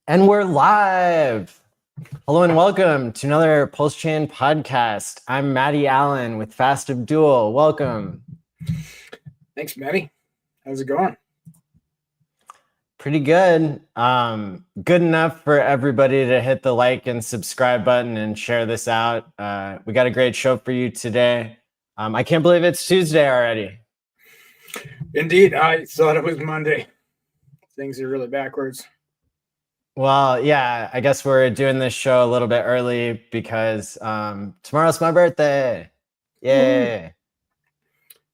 And we're live. Hello and welcome to another PulseChain podcast. I'm Maddie Allen with Fast Abdul. Welcome. Thanks, Maddie. How's it going? Pretty good. Good enough for everybody to hit the like and subscribe button and share this out. We got a great show for you today. I can't believe it's Tuesday already. Indeed, I thought it was Monday. Things are really backwards. Well, yeah, I guess we're doing this show a little bit early because tomorrow's my birthday. Yay.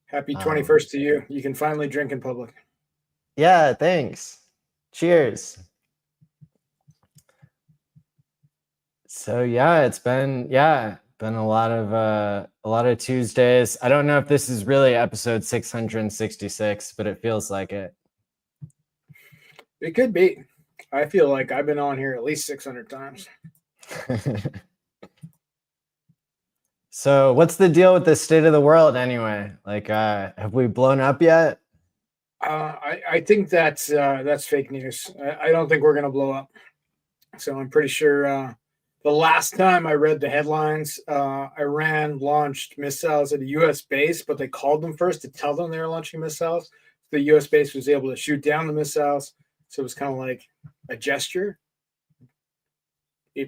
Happy 21st to you. You can finally drink in public. Yeah, thanks. Cheers. So yeah, it's been a lot of Tuesdays. I don't know if this is really episode 666, but it feels like it. It could be. I feel like I've been on here at least 600 times. So what's the deal with the state of the world anyway? Like, have we blown up yet? I think that's fake news. I don't think we're going to blow up. So I'm pretty sure the last time I read the headlines, Iran launched missiles at a U.S. base, but they called them first to tell them they were launching missiles. The U.S. base was able to shoot down the missiles. So it was kind of like a gesture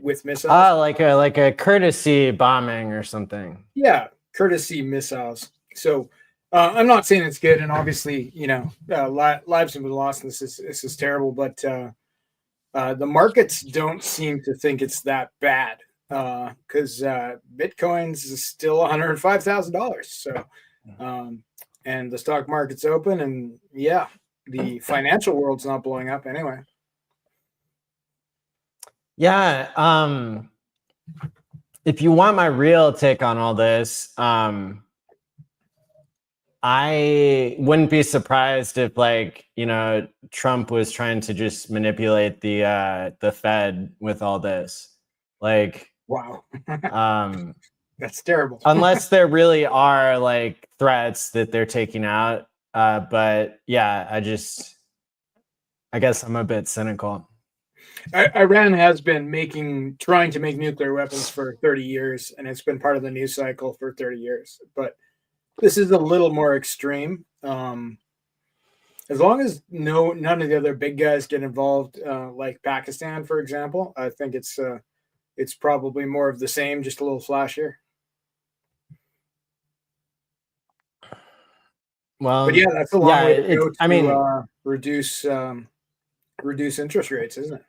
with missiles. Like a courtesy bombing or something. Yeah, courtesy missiles. So I'm not saying it's good, and obviously, lives have been lost, and this is terrible. But the markets don't seem to think it's that bad because Bitcoin's is still $105,000. So, and the stock market's open, and yeah, the financial world's not blowing up anyway. Yeah. If you want my real take on all this, I wouldn't be surprised if, Trump was trying to just manipulate the Fed with all this. Wow, that's terrible. Unless there really are threats that they're taking out. But yeah, I guess I'm a bit cynical. Iran has been trying to make nuclear weapons for 30 years, and it's been part of the news cycle for 30 years. But this is a little more extreme. As long as none of the other big guys get involved, like Pakistan, for example, I think it's probably more of the same, just a little flashier. Well, but yeah, that's a long way to go to reduce interest rates, isn't it?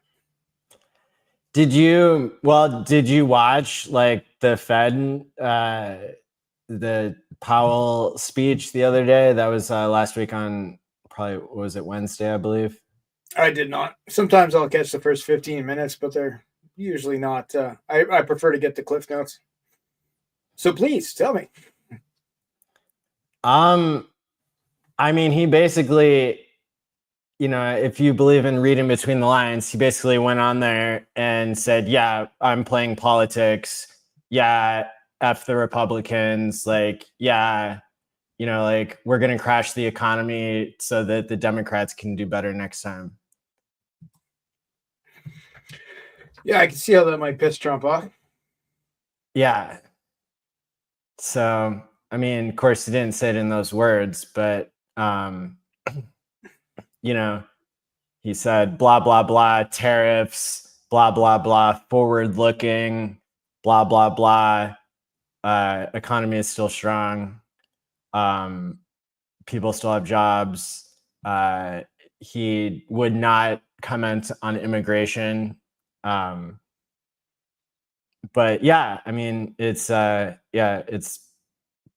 Did you watch the Fed, the Powell speech the other day? That was last week on was it Wednesday, I believe? I did not. Sometimes I'll catch the first 15 minutes, but they're usually not. I prefer to get the Cliff Notes. So please tell me. I mean, he basically, if you believe in reading between the lines, he basically went on there and said, yeah, I'm playing politics. Yeah, F the Republicans. Yeah, we're going to crash the economy so that the Democrats can do better next time. Yeah, I can see how that might piss Trump off. Yeah. So, I mean, of course, he didn't say it in those words, but, he said, blah, blah, blah, tariffs, blah, blah, blah, forward looking, blah, blah, blah. Economy is still strong. People still have jobs. He would not comment on immigration. But yeah, I mean, it's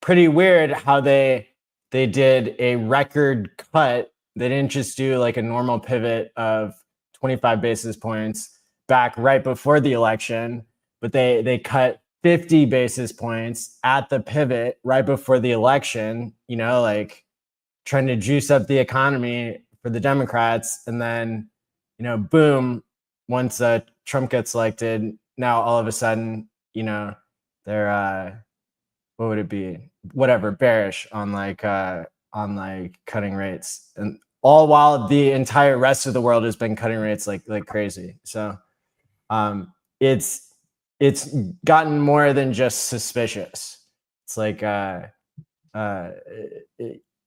pretty weird how they did a record cut. They didn't just do a normal pivot of 25 basis points back right before the election, but they cut 50 basis points at the pivot right before the election, trying to juice up the economy for the Democrats. And then, boom, once Trump gets elected, now all of a sudden, they're what would it be? Whatever, bearish on cutting rates. And all while the entire rest of the world has been cutting rates like crazy. So it's gotten more than just suspicious. It's like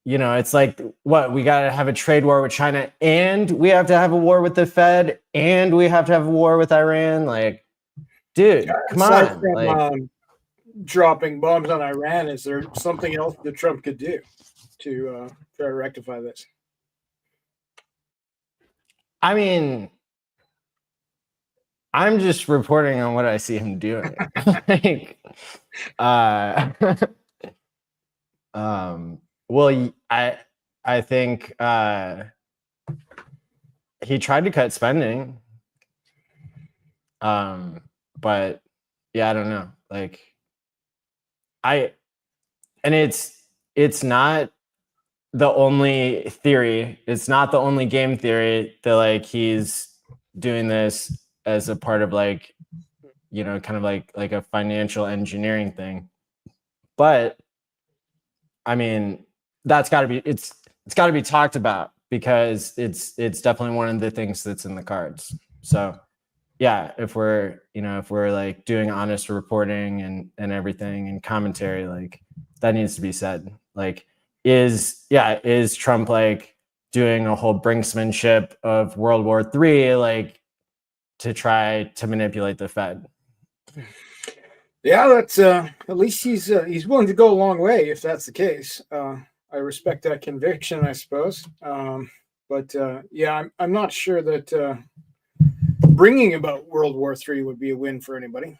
it's like, what, we got to have a trade war with China, and we have to have a war with the Fed, and we have to have a war with Iran. Like, dude, come Aside on. from Like, dropping bombs on Iran, is there something else that Trump could do to try to rectify this? I mean, I'm just reporting on what I see him doing. Like, well, I think he tried to cut spending. But yeah, I don't know. Like, it's not the only theory. It's not the only game theory that like he's doing this as a part of like, kind of like a financial engineering thing. But I mean, it's got to be talked about, because it's definitely one of the things that's in the cards. So yeah, if we're like doing honest reporting and everything and commentary, like, that needs to be said. Like, is Trump like doing a whole brinksmanship of World War III, like, to try to manipulate the Fed? Yeah, that's at least he's willing to go a long way if that's the case. I respect that conviction, I suppose. But yeah, I'm not sure that bringing about World War III would be a win for anybody.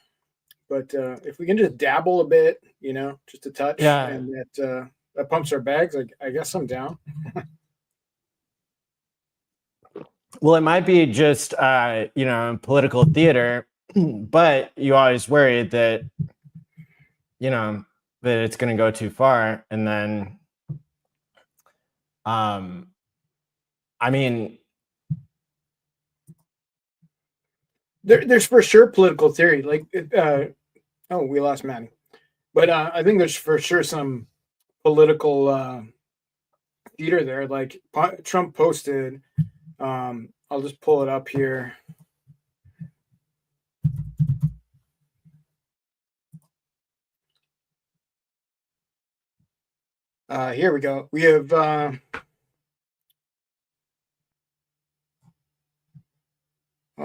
But if we can just dabble a bit, just a touch, Yeah. and that pumps our bags, I guess I'm down. Well, it might be just political theater, but you always worry that that it's going to go too far, and then I mean, there's for sure political theory. Like, oh, we lost Manny, but I think there's for sure some political theater there. Like, Trump posted. I'll just pull it up here. Here we go. We have well,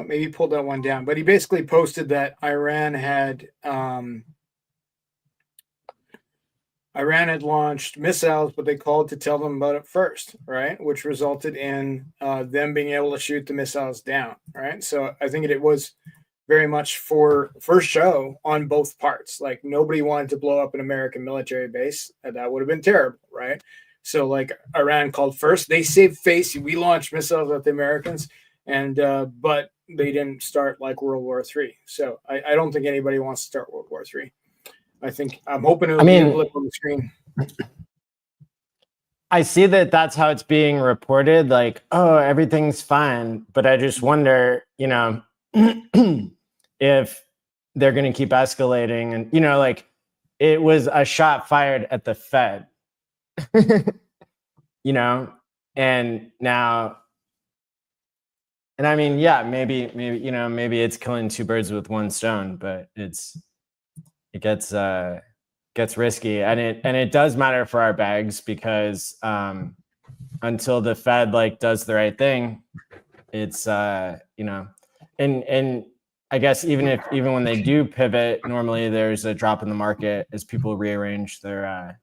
maybe pulled that one down, but he basically posted that Iran had launched missiles, but they called to tell them about it first, right? Which resulted in them being able to shoot the missiles down, right? So I think it was very much for show on both parts. Like, nobody wanted to blow up an American military base. That would have been terrible, right? So like, Iran called first. They saved face. We launched missiles at the Americans, and but they didn't start like World War III. So I don't think anybody wants to start World War III. I'm hoping it'll be a blip on the screen. I see that that's how it's being reported. Like, oh, everything's fine. But I just wonder, if they're going to keep escalating, and, like, it was a shot fired at the Fed, and now, and I mean, yeah, maybe, it's killing two birds with one stone, but it gets risky, and it does matter for our bags, because until the Fed like does the right thing, it's and I guess even when they do pivot, normally there's a drop in the market as people rearrange their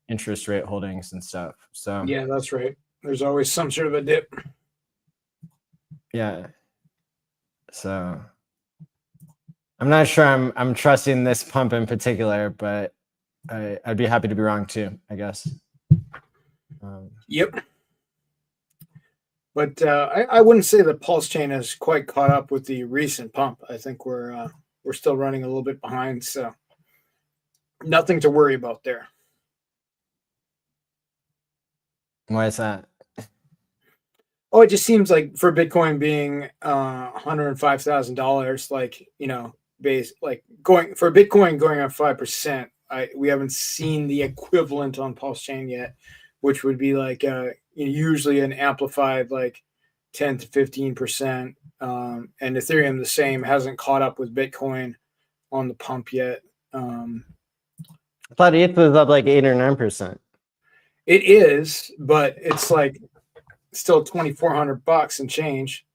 interest rate holdings and stuff. So yeah, that's right. There's always some sort of a dip. Yeah. So I'm not sure I'm trusting this pump in particular, but I'd be happy to be wrong too, I guess. Yep. But I wouldn't say that PulseChain has quite caught up with the recent pump. I think we're still running a little bit behind, so nothing to worry about there. Why is that? Oh, it just seems like for Bitcoin being $105,000, like, going for Bitcoin going up 5%. We haven't seen the equivalent on PulseChain yet, which would be like usually an amplified like 10 to 15%. And Ethereum the same, hasn't caught up with Bitcoin on the pump yet. I thought ETH was up like 8 or 9%. It is, but it's like still $2,400 and change.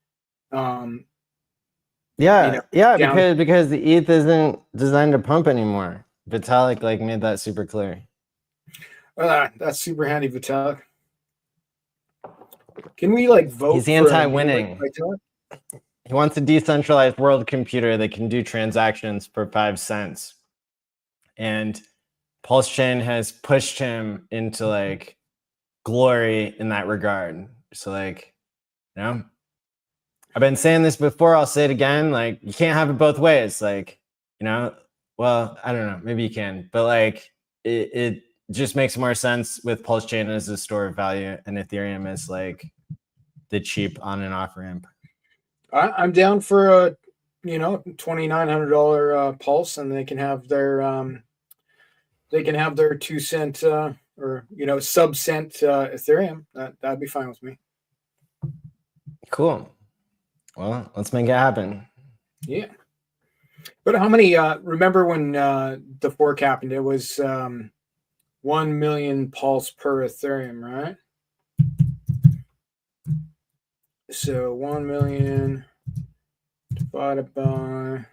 Yeah, down. because the ETH isn't designed to pump anymore. Vitalik like made that super clear. That's super handy, Vitalik. Can we like vote? He's anti-winning. Like he wants a decentralized world computer that can do transactions for 5 cents. And PulseChain has pushed him into like glory in that regard. So like, you know, I've been saying this before, I'll say it again. Like, you can't have it both ways. Like, you know, well, I don't know, maybe you can, but like it just makes more sense with PulseChain as a store of value and Ethereum as like the cheap on and off ramp. I'm down for a $2,900 Pulse, and they can have their 2 cent or sub-cent Ethereum. That'd be fine with me. Cool. Well, let's make it happen. Yeah. But how many? Remember when the fork happened? It was 1 million Pulse per Ethereum, right? So 1 million divided by.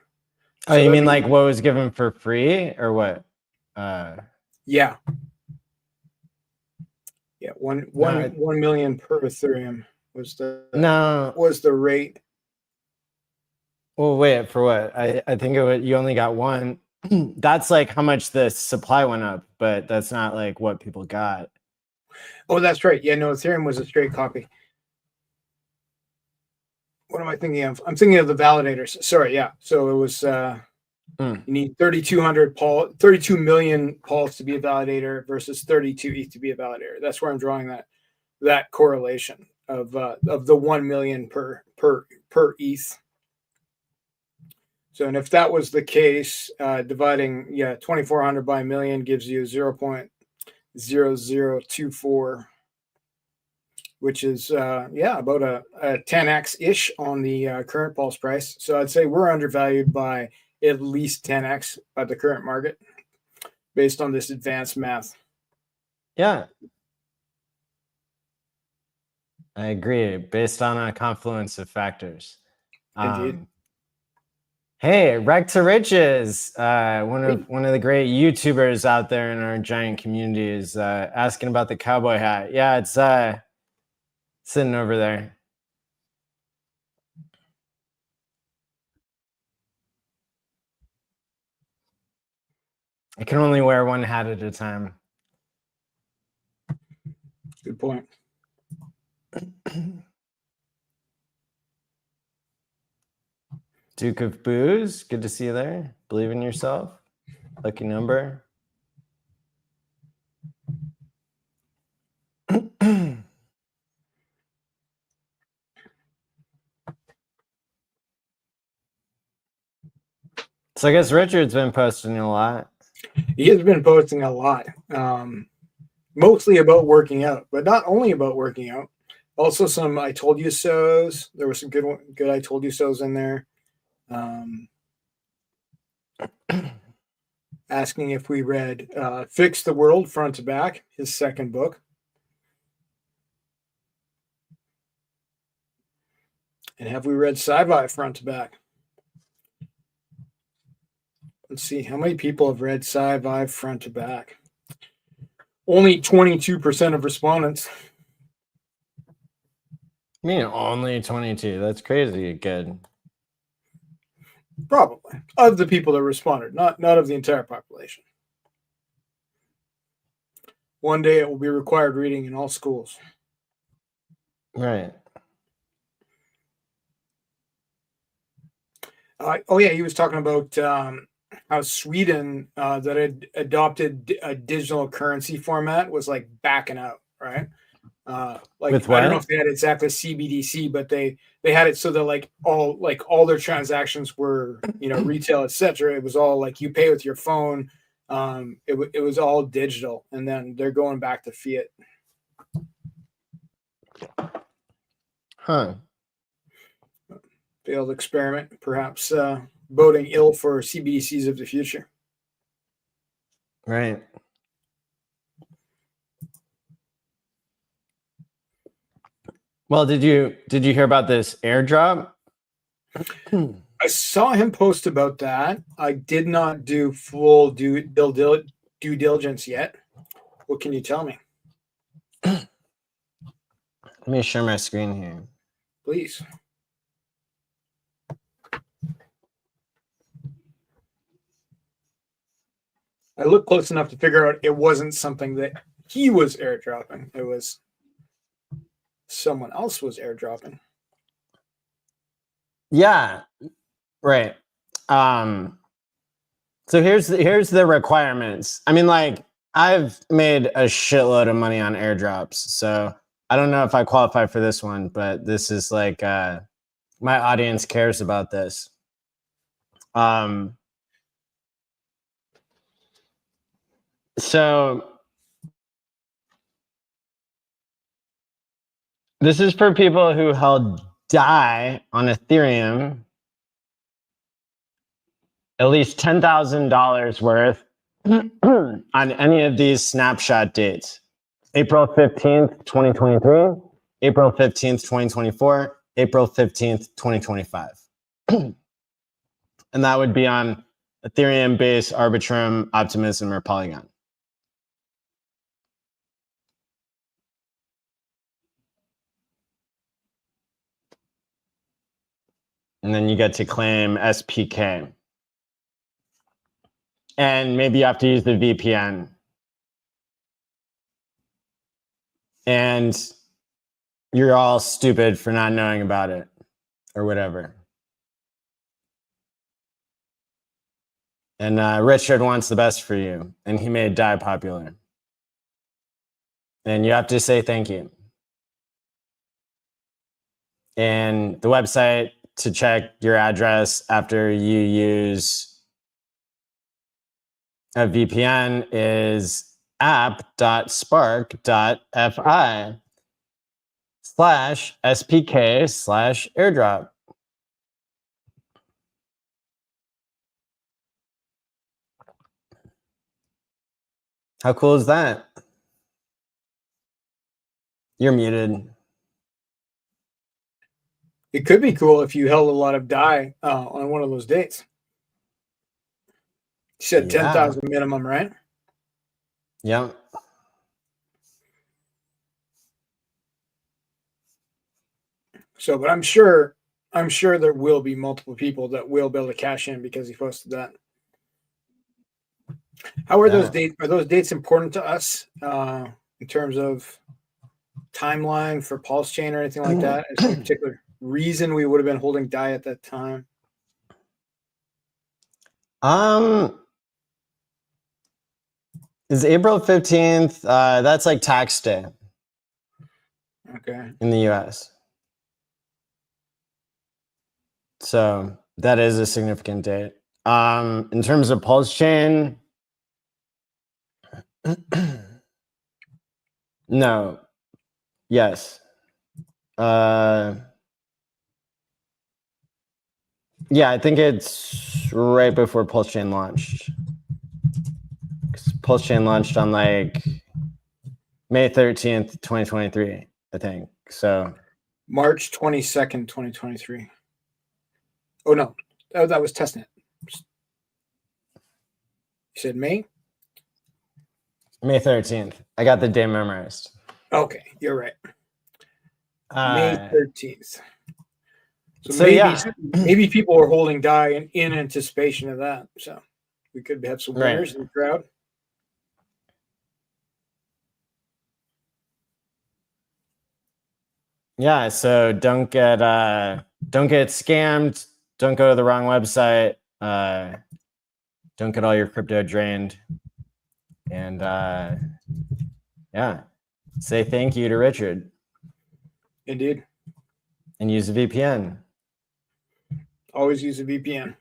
Oh, you mean like what was given for free or what? Yeah. 1 million per Ethereum was the rate. Well, wait, for what? I think you only got one. That's like how much the supply went up, but that's not like what people got. Oh, that's right. Yeah, no, Ethereum was a straight copy. What am I thinking of? I'm thinking of the validators. Sorry, yeah. So it was you need 32 million Pulse to be a validator versus 32 ETH to be a validator. That's where I'm drawing that correlation of the 1 million per ETH. So, and if that was the case, dividing 2,400 by a million gives you 0.0024, which is about a 10x ish on the current Pulse price. So I'd say we're undervalued by at least 10x at the current market based on this advanced math. Yeah, I agree. Based on a confluence of factors. Indeed. Hey, Wreck to Riches, one of the great YouTubers out there in our giant community is asking about the cowboy hat. Yeah, it's sitting over there. I can only wear one hat at a time. Good point. Duke of Booze, good to see you there. Believe in yourself. Lucky number. So I guess Richard's been posting a lot. He has been posting a lot, mostly about working out, but not only about working out. Also, some I told you so's. There were some good I told you so's in there. Asking if we read "Fix the World" front to back, his second book, and have we read Sci-Fi front to back? Let's see how many people have read Sci-Fi front to back. Only 22% of respondents. I mean, only 22. That's crazy good. Probably of the people that responded, not of the entire population. One day it will be required reading in all schools. Right. He was talking about how Sweden that had adopted a digital currency format was like backing out, right? I don't know if they had exactly CBDC, but they had it so that like all their transactions were retail, etc. It was all like you pay with your phone. It was all digital, and then they're going back to fiat. Huh. Failed experiment, perhaps boding ill for CBDCs of the future. Right. Well, did you hear about this airdrop? I saw him post about that. I did not do full due diligence yet. What can you tell me? Let me share my screen here. Please. I looked close enough to figure out it wasn't something that he was airdropping. It was someone else was airdropping. Yeah. Right. So here's the requirements. I mean, like, I've made a shitload of money on airdrops, so I don't know if I qualify for this one, but this is like my audience cares about this. So this is for people who held DAI on Ethereum, at least $10,000 worth on any of these snapshot dates. April 15th, 2023, April 15th, 2024, April 15th, 2025. And that would be on Ethereum, Base, Arbitrum, Optimism, or Polygon. And then you get to claim SPK. And maybe you have to use the VPN. And you're all stupid for not knowing about it or whatever. And Richard wants the best for you. And he made DAI popular. And you have to say thank you. And the website to check your address after you use a VPN is app.spark.fi/SPK/airdrop. How cool is that? You're muted. It could be cool if you held a lot of DAI on one of those dates. You said 10,000 minimum, right? Yep. So, but I'm sure there will be multiple people that will be able to cash in because he posted that. How are those dates? Are those dates important to us in terms of timeline for PulseChain or anything like that? Is there a particular reason we would have been holding DAI at that time? Is April 15th, that's like tax day. Okay. In the US. So that is a significant date. In terms of PulseChain, no. Yes. Yeah, I think it's right before PulseChain launched. PulseChain launched on like May 13th, 2023, I think. So March 22nd, 2023. Oh no, that was testnet. You said May? May 13th. I got the day memorized. Okay, you're right. May 13th. So maybe people are holding DAI in anticipation of that. So we could have some winners in the crowd. Yeah, so don't get scammed. Don't go to the wrong website. Don't get all your crypto drained. And yeah, say thank you to Richard. Indeed. And use a VPN. Always use a VPN.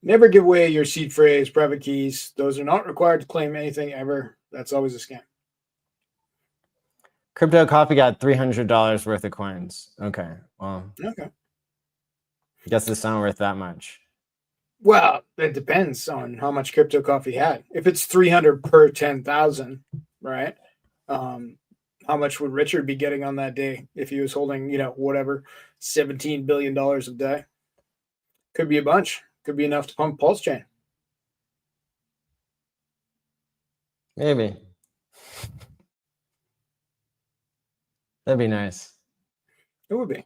Never give away your seed phrase, private keys. Those are not required to claim anything ever. That's always a scam. Crypto Coffee got $300 worth of coins. Okay, well, Okay. I guess it's not worth that much. Well, it depends on how much Crypto Coffee had. If it's 300 per 10,000, right? How much would Richard be getting on that day if he was holding, whatever, $17 billion a day? Could be a bunch. Could be enough to pump PulseChain. Maybe. That'd be nice. It would be.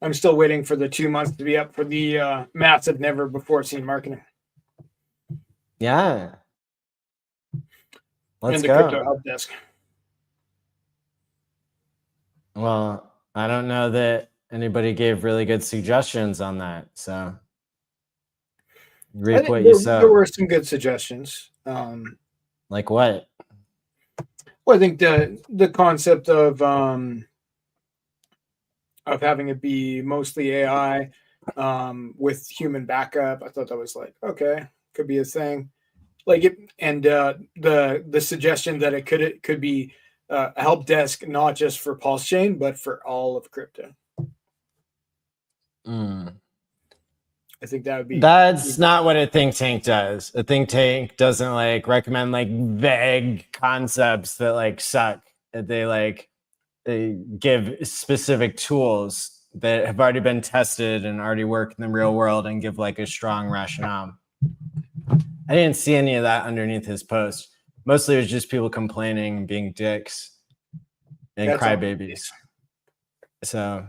I'm still waiting for the 2 months to be up for the massive never before seen marketing. Yeah. Let's and the go. crypto help desk. Well, I don't know that anybody gave really good suggestions on that. So reap what you sow. There were some good suggestions. Like what? Well, I think the concept of having it be mostly AI with human backup, I thought that was like, okay, could be a thing. Like it, and the suggestion that it could be a help desk not just for PulseChain but for all of crypto. I think that would be. That's not what a think tank does. A think tank doesn't like recommend like vague concepts that like suck. They give specific tools that have already been tested and already work in the real world and give like a strong rationale. I didn't see any of that underneath his post. Mostly it was just people complaining, being dicks and crybabies. So,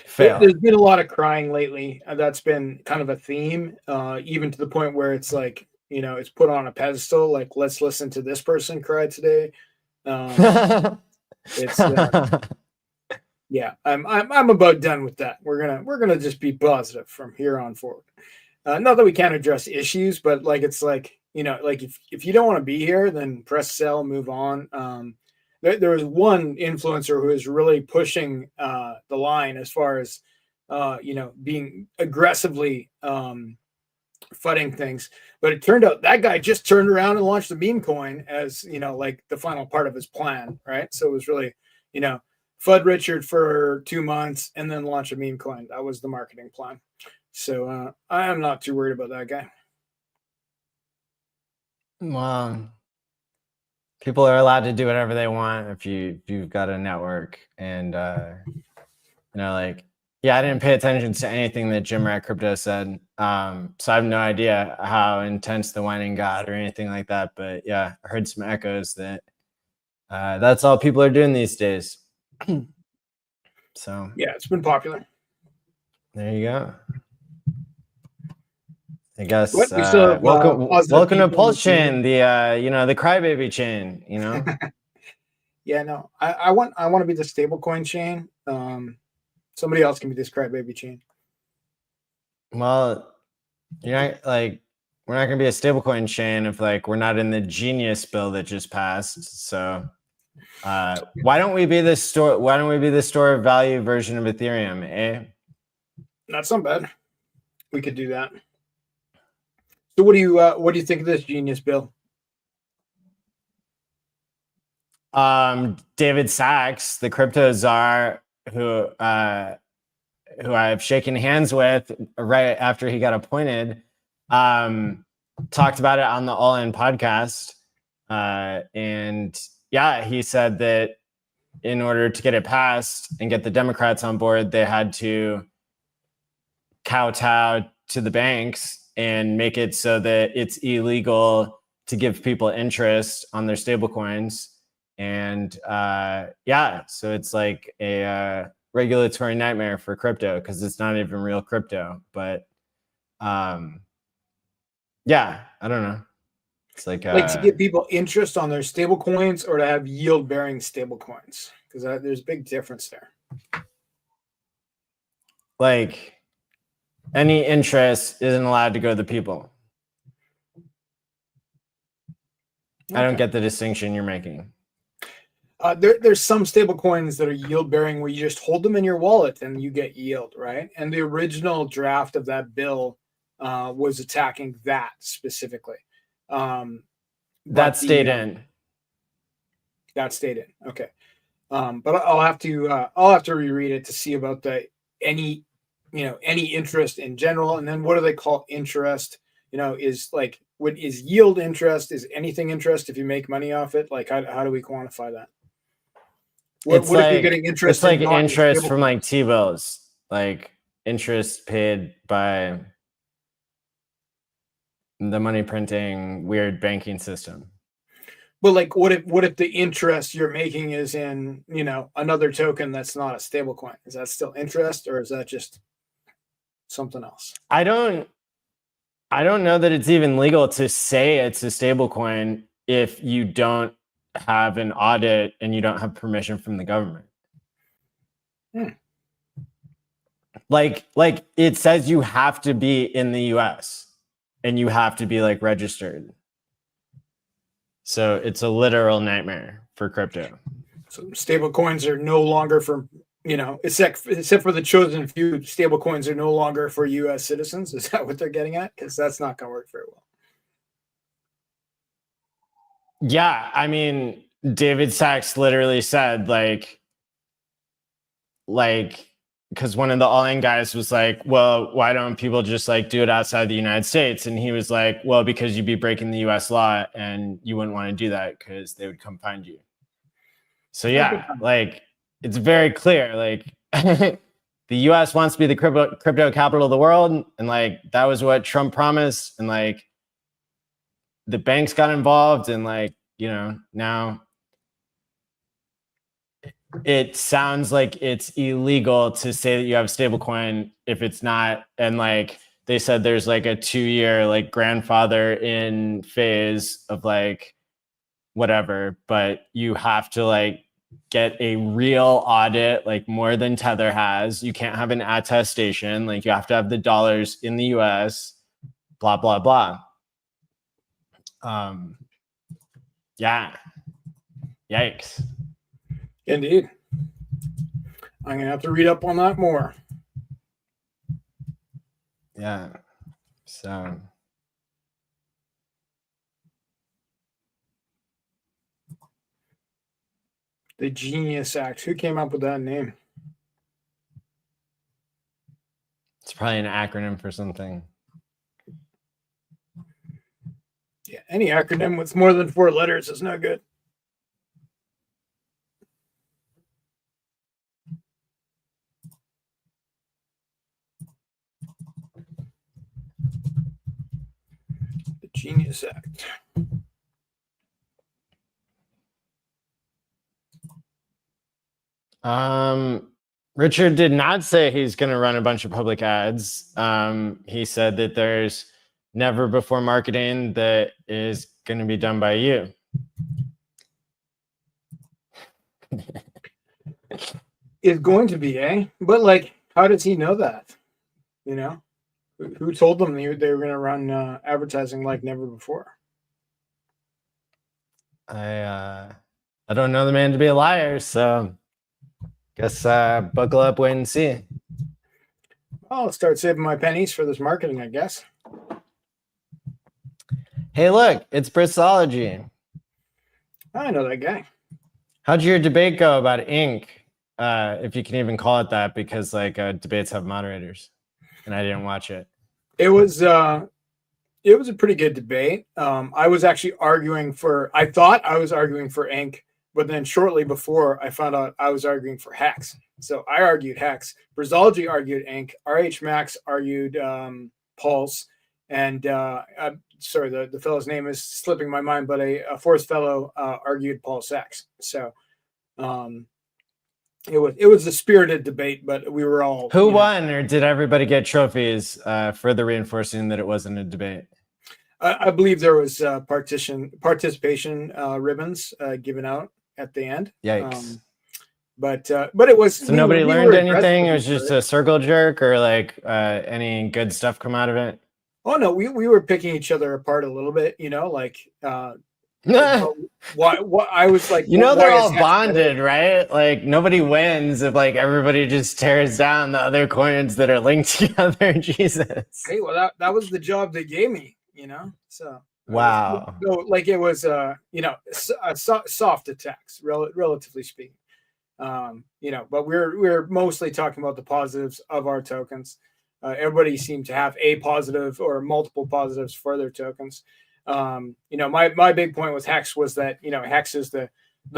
fail. There's been a lot of crying lately. That's been kind of a theme, even to the point where it's like, it's put on a pedestal. Like, let's listen to this person cry today. It's yeah. I'm about done with that. We're gonna just be positive from here on forward. Not that we can't address issues, but like it's like like if you don't want to be here, then press sell, move on. There was one influencer who is really pushing the line as far as being aggressively fudding things, but it turned out that guy just turned around and launched a meme coin as like the final part of his plan, right? So it was really FUD Richard for 2 months and then launch a meme coin. That was the marketing plan. So I am not too worried about that guy. Well, people are allowed to do whatever they want if you've got a network. And like, yeah, I didn't pay attention to anything that Jim Rat Crypto said. So I have no idea how intense the whining got or anything like that. But yeah, I heard some echoes that that's all people are doing these days. So yeah, it's been popular. There you go. I guess welcome to PulseChain, the crybaby chain, Yeah, no, I want to be the stablecoin chain. Somebody else can be this crybaby chain. Well, we're not gonna be a stablecoin chain if like we're not in the Genius bill that just passed. So why don't we be the store of value version of Ethereum, eh? That's not bad. We could do that. So what do you think of this Genius bill? David Sachs, the crypto czar, who I've shaken hands with right after he got appointed, talked about it on the All In podcast. And yeah, he said that in order to get it passed and get the Democrats on board, they had to kowtow to the banks and make it so that it's illegal to give people interest on their stable coins. And so it's like a regulatory nightmare for crypto because it's not even real crypto. But I don't know. It's like to give people interest on their stable coins or to have yield bearing stable coins, because there's a big difference there. Like any interest isn't allowed to go to the people. Okay. I don't get the distinction you're making. There's some stable coins that are yield bearing where you just hold them in your wallet and you get yield, right? And the original draft of that bill was attacking that specifically. That stayed in. That stayed in. Okay. But I'll have to reread it to see about any interest in general. And then what do they call interest? Is like, what is yield interest? Is anything interest if you make money off it? Like, how do we quantify that? What if you're getting interest? It's like interest from like T-bills, like interest paid by the money printing weird banking system. But like, what if the interest you're making is in, another token that's not a stable coin? Is that still interest, or is that just something else? I don't know that it's even legal to say it's a stable coin if you don't have an audit and you don't have permission from the government. Like it says you have to be in the US and you have to be like registered. So it's a literal nightmare for crypto. So stable coins are no longer for, except for the chosen few, stable coins are no longer for US citizens. Is that what they're getting at? Because that's not going to work very well. Yeah, I mean, David Sachs literally said like, because one of the all-in guys was like, well, why don't people just like do it outside the United States? And he was like, well, because you'd be breaking the US law and you wouldn't want to do that because they would come find you. So yeah, like it's very clear, like the US wants to be the crypto capital of the world. And like, that was what Trump promised. And like, the banks got involved and like, now it sounds like it's illegal to say that you have stablecoin if it's not. And like, they said there's like a 2-year like grandfather in phase of like whatever, but you have to like get a real audit, like more than Tether has. You can't have an attestation. Like you have to have the dollars in the US, blah, blah, blah. Yeah. Yikes. Indeed. I'm going to have to read up on that more. Yeah. So. The Genius Act. Who came up with that name? It's probably an acronym for something. Yeah, any acronym with more than 4 letters is no good. The Genius Act. Richard did not say he's going to run a bunch of public ads. He said that there's never before marketing that is going to be done by you. It's going to be, eh? But like, how does he know that? Who told them they were going to run advertising like never before? I don't know the man to be a liar, so guess buckle up, wait and see. I'll start saving my pennies for this marketing, I guess. Hey, look, it's Bristology. I know that guy. How'd your debate go about ink? If you can even call it that, because like debates have moderators, and I didn't watch it. It was a pretty good debate. I was actually I thought I was arguing for ink, but then shortly before I found out I was arguing for hex. So I argued hex. Brizology argued ink. RH Max argued Pulse. And sorry, the fellow's name is slipping my mind, but a fourth fellow argued Pulse X. So it was a spirited debate, but we were all. Who won, or did everybody get trophies? Further reinforcing that it wasn't a debate. I believe there was participation ribbons given out at the end. Yikes! But it was. So nobody learned anything. It was just a circle jerk, or like any good stuff come out of it. Oh no, we were picking each other apart a little bit. Like What I was like, You know, why they're is all Hex better? bonded, right? Like nobody wins if like everybody just tears down the other coins that are linked together. Jesus. Hey, well, that was the job they gave me, So I was Wow. like it was soft attacks, relatively speaking. But we're mostly talking about the positives of our tokens. Everybody seemed to have a positive or multiple positives for their tokens. My big point with Hex was that Hex is the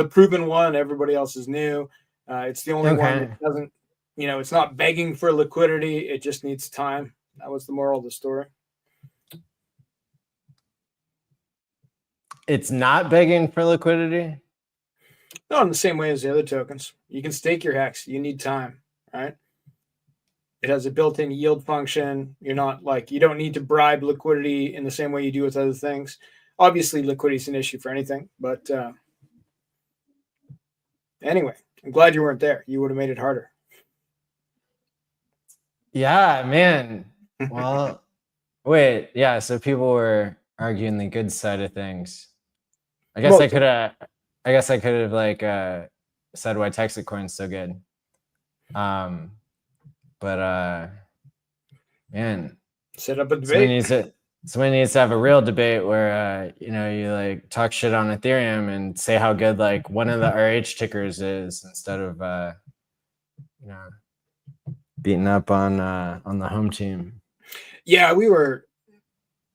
proven one. Everybody else is new. It's the only one that Okay. doesn't. It's not begging for liquidity. It just needs time. That was the moral of the story. It's not begging for liquidity. Not in the same way as the other tokens. You can stake your Hex. You need time, right? It has a built-in yield function. You don't need to bribe liquidity in the same way you do with other things. Obviously, liquidity is an issue for anything, but anyway, I'm glad you weren't there. You would have made it harder. Yeah, man. Well, wait. Yeah. So people were arguing the good side of things. I guess I Most of could have. I guess I could have like said why Texas coin's so good. But man, set up a somebody debate. needs to have a real debate where you like talk shit on Ethereum and say how good like one of the RH tickers is instead of beating up on the home team. Yeah, we were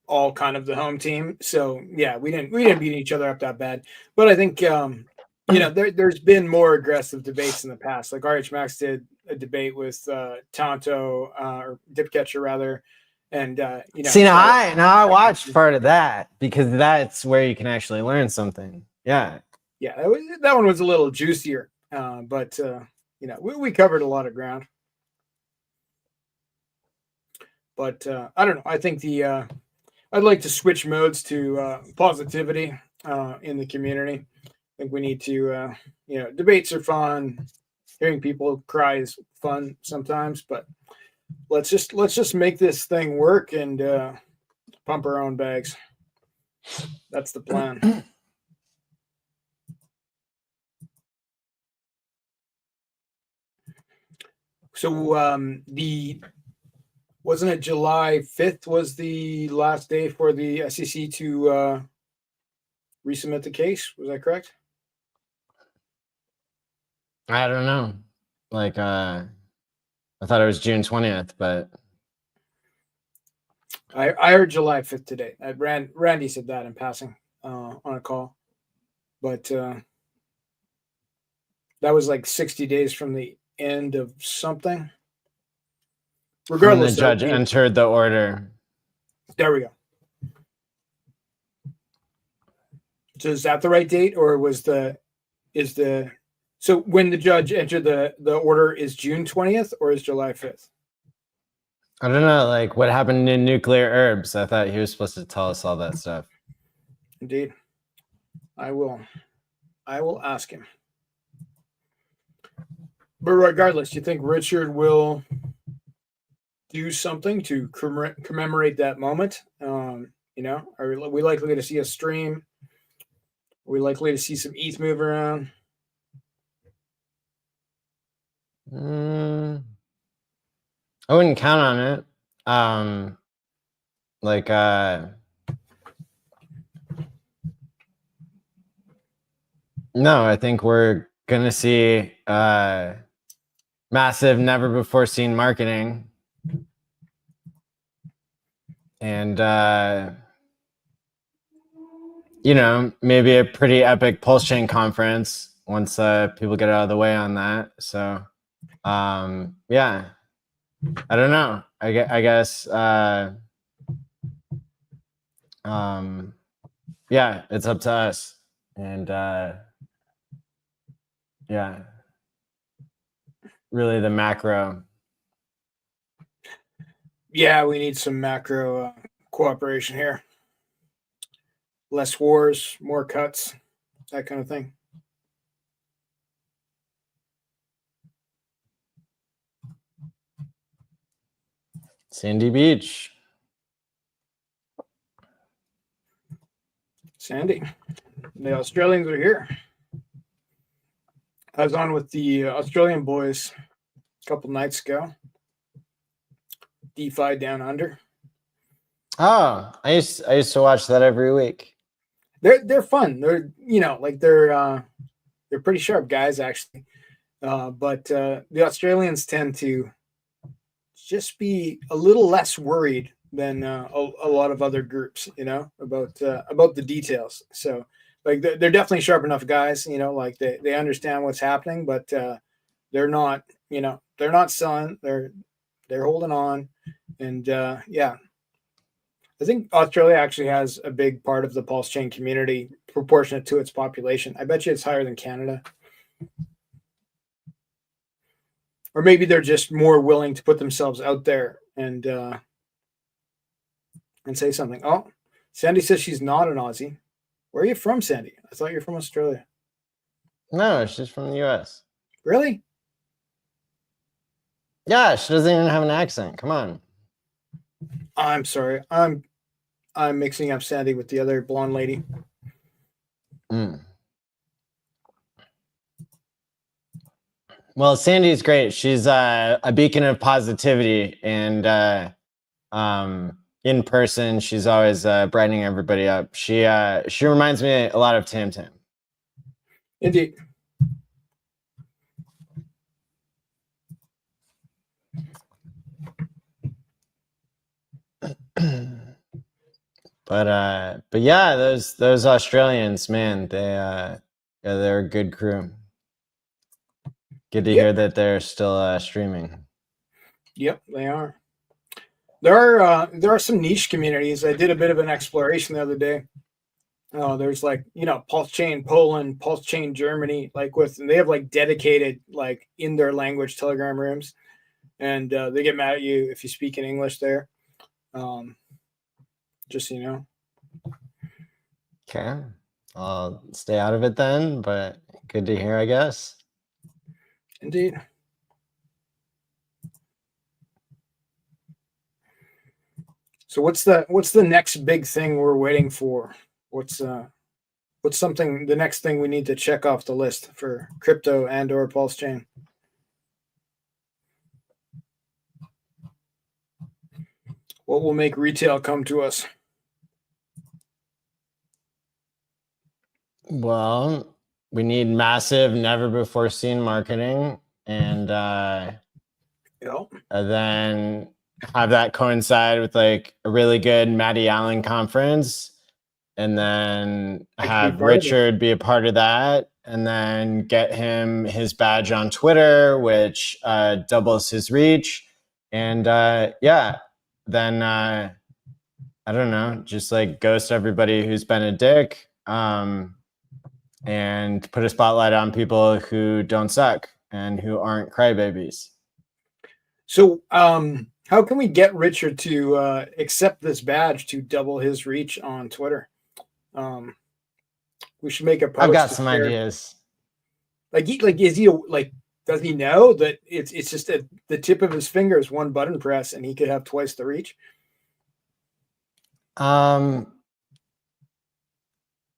all kind of the home team, so yeah, we didn't beat each other up that bad. But I think there's been more aggressive debates in the past. Like RH Max did a debate with Tonto or Dipcatcher rather, and See, now I watched part of that because that's where you can actually learn something. Yeah. Yeah, that one was a little juicier, but we covered a lot of ground. But I don't know. I think I'd like to switch modes to positivity in the community. I think we need to, debates are fun. Hearing people cry is fun sometimes, but let's just make this thing work and pump our own bags. That's the plan. So wasn't it July 5th was the last day for the SEC to resubmit the case? Was that correct? I don't know. Like I thought it was June 20th, but I heard July 5th today. Randy said that in passing on a call, but that was like 60 days from the end of something. Regardless, Regardless, the judge entered the order. There we go. So is that the right date, or so when the judge entered the order is June 20th or is July 5th? I don't know, like what happened in nuclear herbs. I thought he was supposed to tell us all that stuff. Indeed. I will ask him. But regardless, do you think Richard will do something to commemorate that moment? Are we likely to see a stream? Are we likely to see some ETH move around? I wouldn't count on it. No, I think we're gonna see massive, never before seen marketing, and maybe a pretty epic PulseChain conference once people get out of the way on that. So, yeah, I don't know. I guess, yeah, it's up to us, and yeah, really the macro. Yeah, we need some macro cooperation here. Less wars, more cuts, that kind of thing. Sandy Beach. Sandy. The Australians are here. I was on with the Australian boys a couple nights ago. DeFi Down Under. Oh, I used to watch that every week. They're fun. They're they're pretty sharp guys actually. But the Australians tend to just be a little less worried than a lot of other groups, about the details. So like they're definitely sharp enough guys, like they understand what's happening, but they're not, they're not selling. They're holding on, and yeah. I think Australia actually has a big part of the PulseChain community proportionate to its population. I bet you it's higher than Canada. Or maybe they're just more willing to put themselves out there and say something. Oh, Sandy says she's not an Aussie. Where are you from, Sandy? I thought you're from Australia. No, she's from the US. Really? Yeah, she doesn't even have an accent. Come on. I'm sorry. I'm mixing up Sandy with the other blonde lady. Well, Sandy's great. She's a beacon of positivity, and in person, she's always brightening everybody up. She reminds me a lot of Tam Tam. Indeed. But yeah, those Australians, man, they're a good crew. Good to hear that they're still streaming. Yep, they are. There are some niche communities. I did a bit of an exploration the other day. There's like, PulseChain Poland, PulseChain Germany, and they have like dedicated, like in their language Telegram rooms, and they get mad at you if you speak in English there. Just so you know. Okay, I'll stay out of it then, but good to hear, I guess. Indeed. So what's the next big thing we're waiting for? What's something, the next thing we need to check off the list for crypto and or PulseChain? What will make retail come to us? Well, we need massive, never before seen marketing, and then have that coincide with like a really good Matty Allen conference, and then have Richard be a part of that, and then get him his badge on Twitter, which doubles his reach, and then I don't know, just like ghost everybody who's been a dick, and put a spotlight on people who don't suck and who aren't crybabies. So how can we get Richard to accept this badge to double his reach on Twitter? We should make a post. I've got some ideas. Does he know that it's just at the tip of his finger is one button press and he could have twice the reach?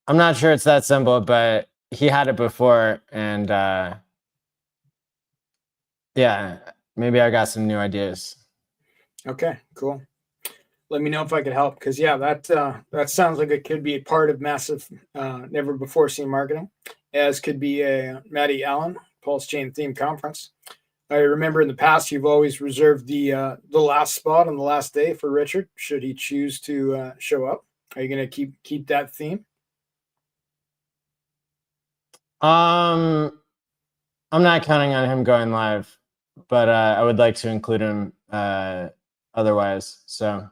I'm not sure it's that simple, but he had it before, and yeah, maybe I got some new ideas. Okay, cool. Let me know if I could help, because yeah, that sounds like it could be a part of massive, never before seen marketing, as could be a Matty Allen PulseChain theme conference. I remember in the past you've always reserved the last spot on the last day for Richard, should he choose to show up. Are you going to keep that theme? I'm not counting on him going live, but I would like to include him otherwise. So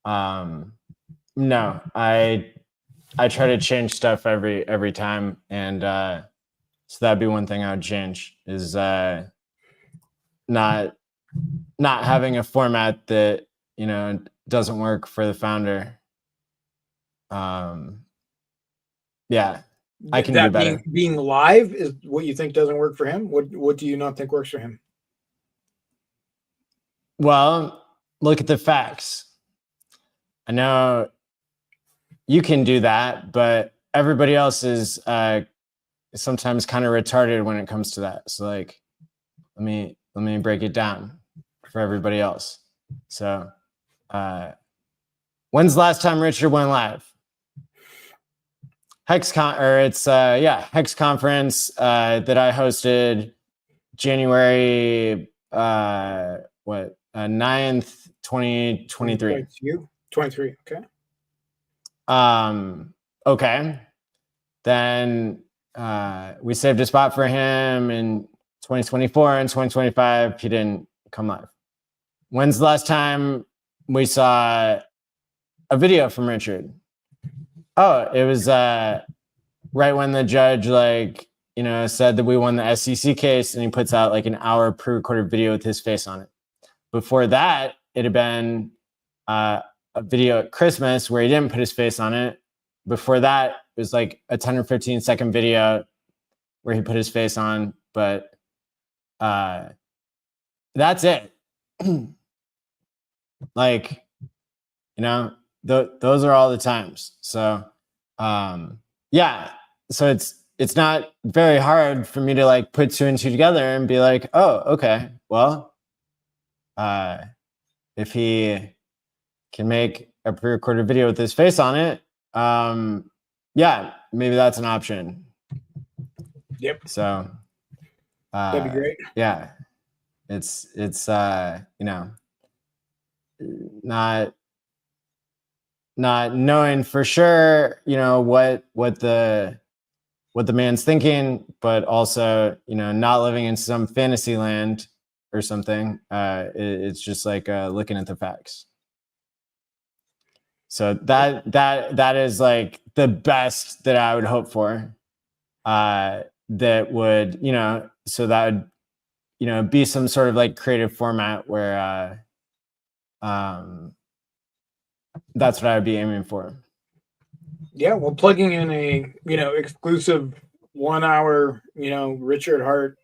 no, I try to change stuff every time, and so that'd be one thing I would change, is not having a format that doesn't work for the founder. Yeah, I can do better. Being live is what you think doesn't work for him. What do you not think works for him? Well, look at the facts. I know you can do that, but everybody else is sometimes kind of retarded when it comes to that. So like, let me break it down for everybody else. So when's the last time Richard went live? Hex conference that I hosted January 9th, 2023. 23, okay. Okay. Then we saved a spot for him in 2024 and 2025. He didn't come live. When's the last time we saw a video from Richard? Oh, it was right when the judge said that we won the SEC case, and he puts out like an hour pre-recorded video with his face on it. Before that, it had been a video at Christmas where he didn't put his face on it. Before that, it was like a 10 or 15 second video where he put his face on, but that's it. Like, those are all the times. So yeah, so it's not very hard for me to like put two and two together and be like, oh, okay, well, if he can make a pre-recorded video with his face on it, yeah, maybe that's an option. Yep. So that'd be great. Yeah, it's not knowing for sure, what the man's thinking, but also, not living in some fantasy land or something. It's just like looking at the facts. So that is like the best that I would hope for. That would, so that would, be some sort of like creative format where that's what I would be aiming for. Yeah, well, plugging in a exclusive 1 hour Richard Hart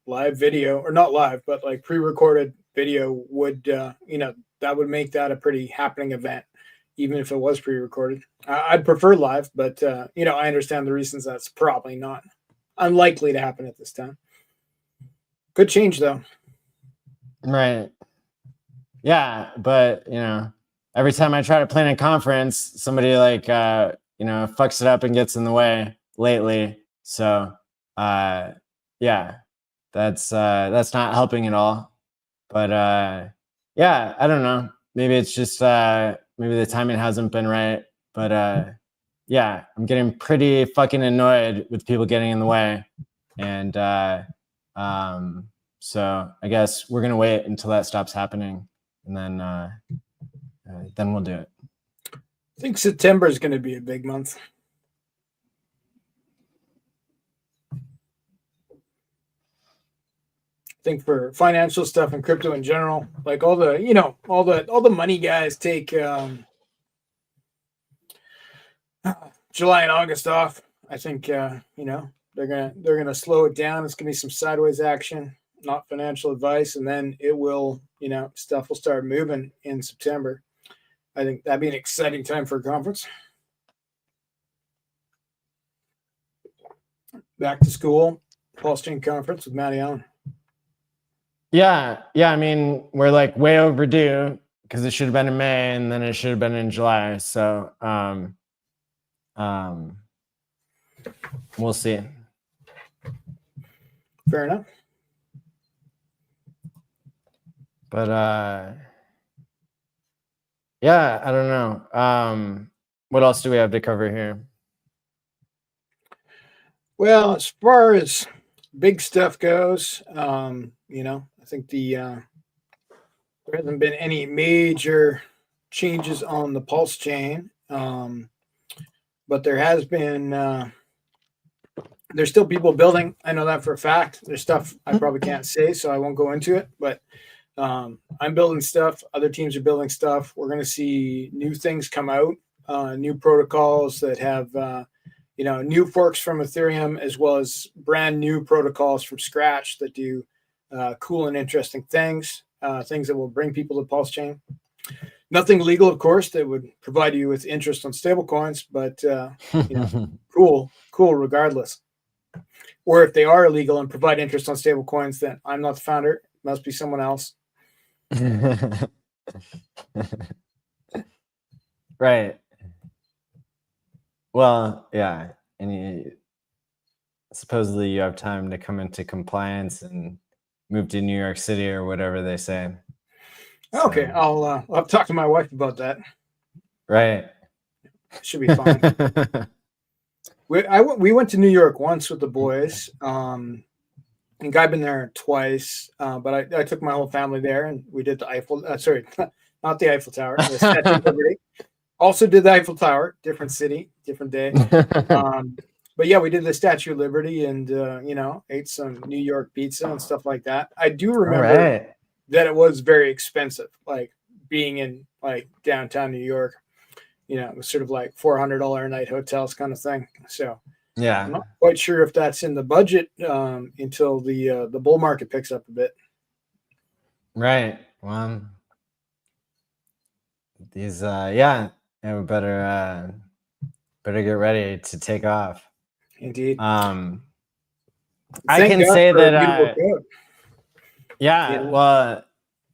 live video, or not live, but like pre-recorded video would that would make that a pretty happening event, even if it was pre-recorded. I'd prefer live, but I understand the reasons that's probably not unlikely to happen at this time. Good change though. Right. Yeah, but every time I try to plan a conference, somebody like fucks it up and gets in the way lately. So yeah, that's not helping at all. But yeah, I don't know. Maybe it's just maybe the timing hasn't been right. But yeah, I'm getting pretty fucking annoyed with people getting in the way. And so I guess we're gonna wait until that stops happening, and then we'll do it. I think September is going to be a big month. I think for financial stuff and crypto in general, like all the money guys take July and August off. I think they're gonna slow it down. It's gonna be some sideways action, not financial advice, and then it will stuff will start moving in September. I think that'd be an exciting time for a conference. Back to school, PulseChain conference with Matty Allen. Yeah. I mean, we're like way overdue because it should have been in May, and then it should have been in July. So we'll see. Fair enough. But yeah, I don't know. What else do we have to cover here? Well, as far as big stuff goes, I think there hasn't been any major changes on the PulseChain, but there has been. There's still people building. I know that for a fact. There's stuff I probably can't say, so I won't go into it. But I'm building stuff. Other teams are building stuff. We're going to see new things come out, new protocols that have, new forks from Ethereum, as well as brand new protocols from scratch that do cool and interesting things, things that will bring people to PulseChain. Nothing legal, of course, that would provide you with interest on stable coins, but cool regardless. Or if they are illegal and provide interest on stable coins, then I'm not the founder. It must be someone else. Right. Well, yeah. And supposedly you have time to come into compliance and move to New York City or whatever they say. Okay, so. I'll talk to my wife about that. Right. Should be fine. We went to New York once with the boys. And I've been there twice, but I took my whole family there, and we did the Eiffel. Sorry, not the Eiffel Tower. The Statue of Liberty. Also did the Eiffel Tower. Different city, different day. But yeah, we did the Statue of Liberty, and ate some New York pizza and stuff like that. I do remember that it was very expensive, like being in like downtown New York. It was sort of like $400 a night hotels kind of thing. So yeah, I'm not quite sure if that's in the budget until the bull market picks up a bit. Right. Well, these we better get ready to take off. Indeed. I can say that well,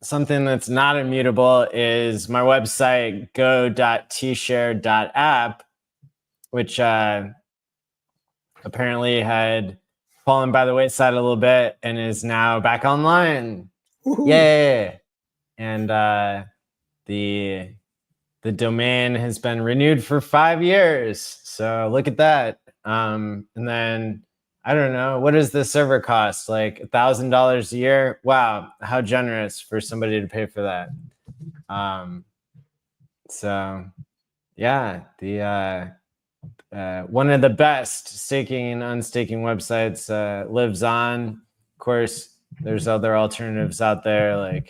something that's not immutable is my website go.tshare.app, which apparently had fallen by the wayside a little bit and is now back online. Woo-hoo. Yay! And the domain has been renewed for 5 years. So look at that. And then I don't know, what does the server cost? Like $1,000 a year? Wow, how generous for somebody to pay for that. So yeah, the one of the best staking and unstaking websites lives on. Of course, there's other alternatives out there like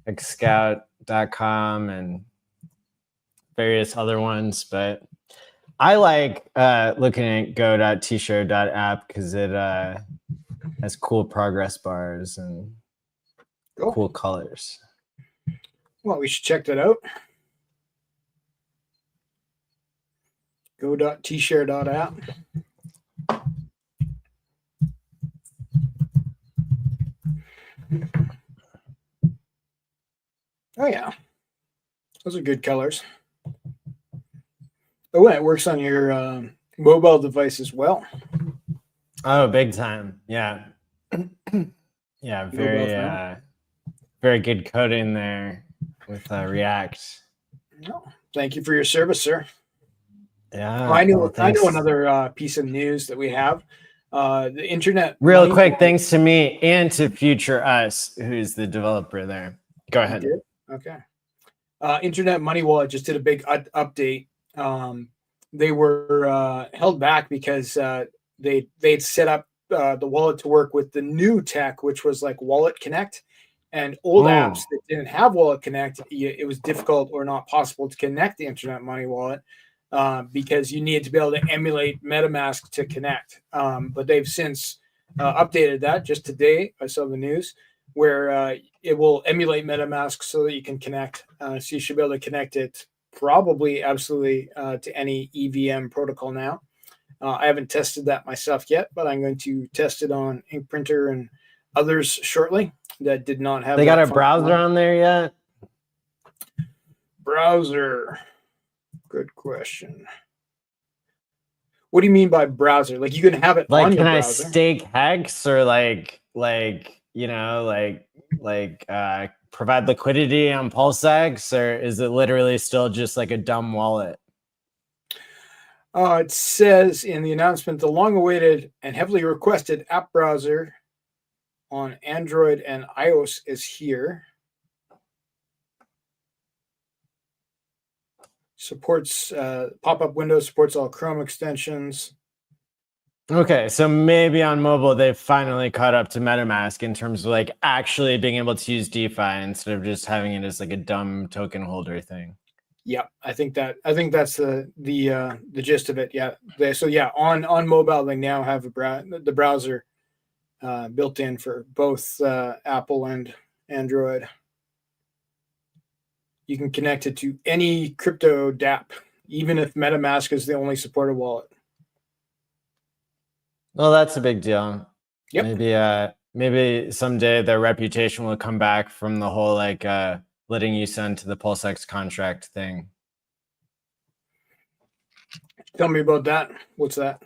xscout.com and various other ones, but I like looking at go.tshare.app because it has cool progress bars and cool colors. Well, we should check that out. Go.tshare.app. Oh yeah, those are good colors. Oh, it works on your mobile device as well. Oh, big time! Yeah, yeah, very good coding there with React. Oh, thank you for your service, sir. Yeah, I know another piece of news that we have. The internet. Real quick, thanks to me and to Future Us, who's the developer there. Go ahead. Okay. Internet Money Wallet just did a big update. They were held back because they'd set up the wallet to work with the new tech, which was like Wallet Connect, and old apps that didn't have Wallet Connect. It was difficult or not possible to connect the Internet Money Wallet because you needed to be able to emulate MetaMask to connect. But they've since updated that just today. I saw the news where it will emulate MetaMask so that you can connect. So you should be able to connect it probably absolutely to any EVM protocol now. I haven't tested that myself yet, but I'm going to test it on Ink Printer and others shortly that did not have. They got a browser on there yet? Browser. Good question. What do you mean by browser? Like you can have it on your browser. Can I stake Hex or provide liquidity on PulseX, or is it literally still just like a dumb wallet? It says in the announcement, the long-awaited and heavily requested app browser on Android and iOS is here. Supports pop-up windows, supports all Chrome extensions. Okay, so maybe on mobile they've finally caught up to MetaMask in terms of like actually being able to use DeFi instead of just having it as like a dumb token holder thing. Yeah, I think that's the gist of it. Yeah, on mobile they now have the browser built in for both Apple and Android. you can connect it to any crypto dApp, even if MetaMask is the only supported wallet. Well, that's a big deal. Yep. Maybe someday their reputation will come back from the whole like letting you send to the PulseX contract thing. Tell me about that. What's that?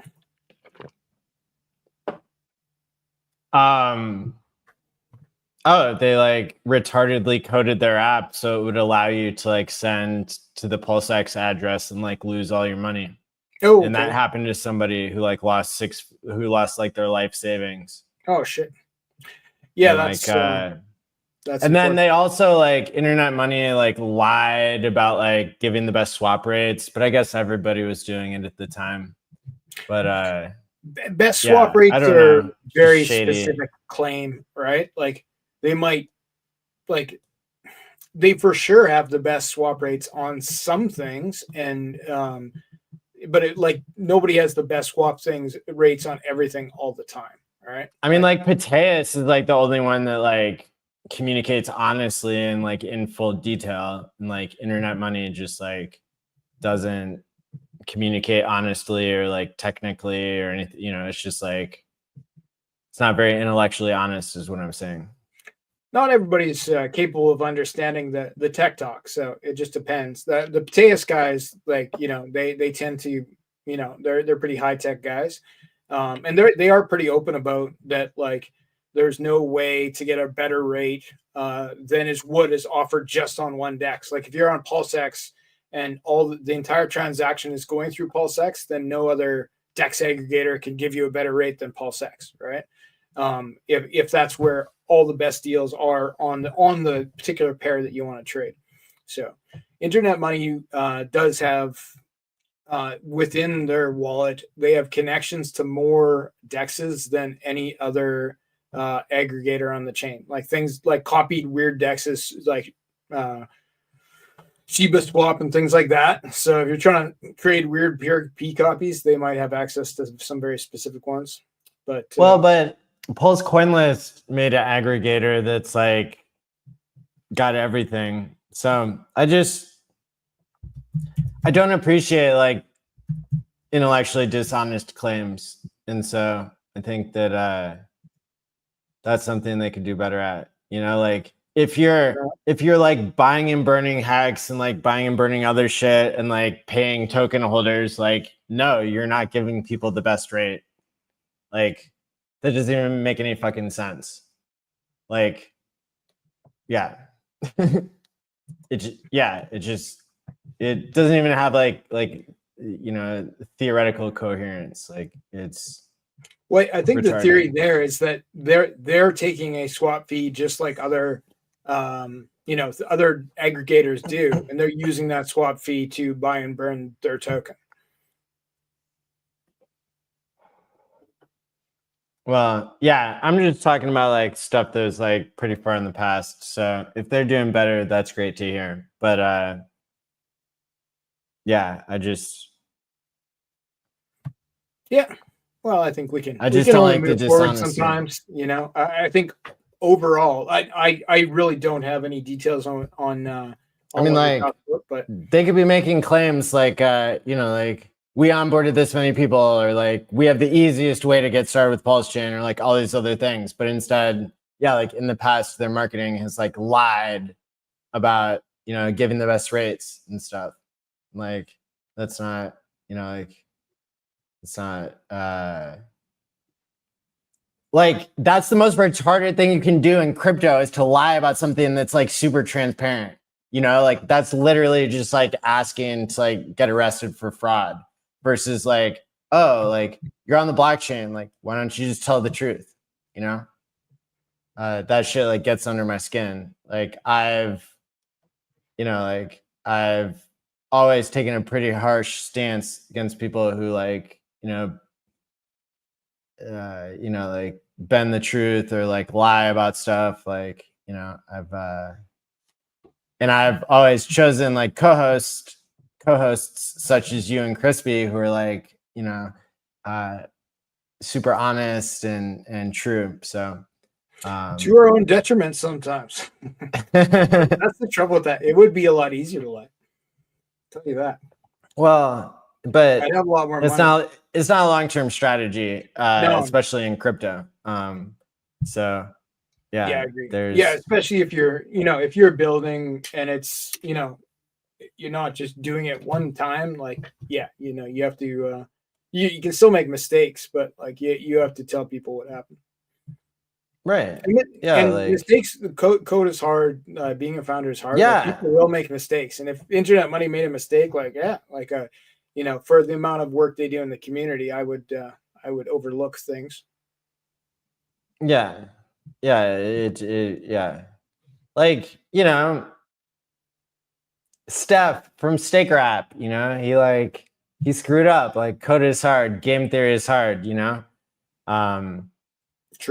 Oh, they like retardedly coded their app so it would allow you to like send to the PulseX address and like lose all your money. Oh, and that happened to somebody who like lost like their life savings. Oh shit. Yeah, and, that's and then they also like Internet Money like lied about like giving the best swap rates, but I guess everybody was doing it at the time. But best swap rates are very specific claim, right? Like they might like they for sure have the best swap rates on some things, and but it like nobody has the best swap rates on everything all the time. All right. I mean, like Pateus is like the only one that like communicates honestly and like in full detail, and like Internet Money just like doesn't communicate honestly or like technically or anything. You know, it's just like it's not very intellectually honest, is what I'm saying. Not everybody's capable of understanding the tech talk, so it just depends. The Pateus guys, like they tend to, they're pretty high tech guys, and they are pretty open about that. Like, there's no way to get a better rate than is what is offered just on one DEX. Like if you're on PulseX and the entire transaction is going through PulseX, then no other DEX aggregator can give you a better rate than PulseX, right? If that's where all the best deals are on the particular pair that you want to trade. So Internet Money does have within their wallet, they have connections to more DEXs than any other aggregator on the chain. Like things like copied weird DEXs like Shiba Swap and things like that. So if you're trying to create weird PRP copies, they might have access to some very specific ones. But Pulse CoinList made an aggregator that's like got everything. So I don't appreciate like intellectually dishonest claims. And so I think that that's something they could do better at. You know, like if you're like buying and burning hacks and like buying and burning other shit and like paying token holders, like, no, you're not giving people the best rate. Like, that doesn't even make any fucking sense. Like, yeah. it doesn't even have like theoretical coherence. Like it's I think retarded. The theory there is that they're taking a swap fee just like other other aggregators do, and they're using that swap fee to buy and burn their token. Well, yeah, I'm just talking about like stuff that was like pretty far in the past. So if they're doing better, that's great to hear. But yeah, well, I think we can. I just don't like the dishonesty. Sometimes, I think overall, I really don't have any details on. I mean, like, but they could be making claims like, like we onboarded this many people, or like we have the easiest way to get started with PulseChain, or like all these other things. But instead, yeah, like in the past, their marketing has like lied about, giving the best rates and stuff. Like that's not, like it's not like that's the most retarded thing you can do in crypto is to lie about something that's like super transparent. Like that's literally just like asking to like get arrested for fraud. Versus like, oh, like you're on the blockchain, like why don't you just tell the truth? That shit like gets under my skin. Like I've always taken a pretty harsh stance against people who like, like bend the truth or like lie about stuff. Like, I've always chosen like co-hosts such as you and Crispy, who are like, super honest and true. So To our own detriment sometimes. That's the trouble with that. It would be a lot easier to let. I'll tell you that. Well, but I'd have a lot more it's money. not a long-term strategy, No. especially in crypto. So Yeah, I yeah, agree. there's Yeah, especially if you're building and it's, you're not just doing it one time. Like, yeah, you have to. You can still make mistakes, but like you have to tell people what happened. right. And, Yeah, and like mistakes. Code is hard. Being a founder is hard. Like, yeah, people will make mistakes, and if Internet Money made a mistake, for the amount of work they do in the community, I would overlook things. yeah, yeah. Yeah, like Steph from Staker app. He screwed up. Like code is hard, game theory is hard. True.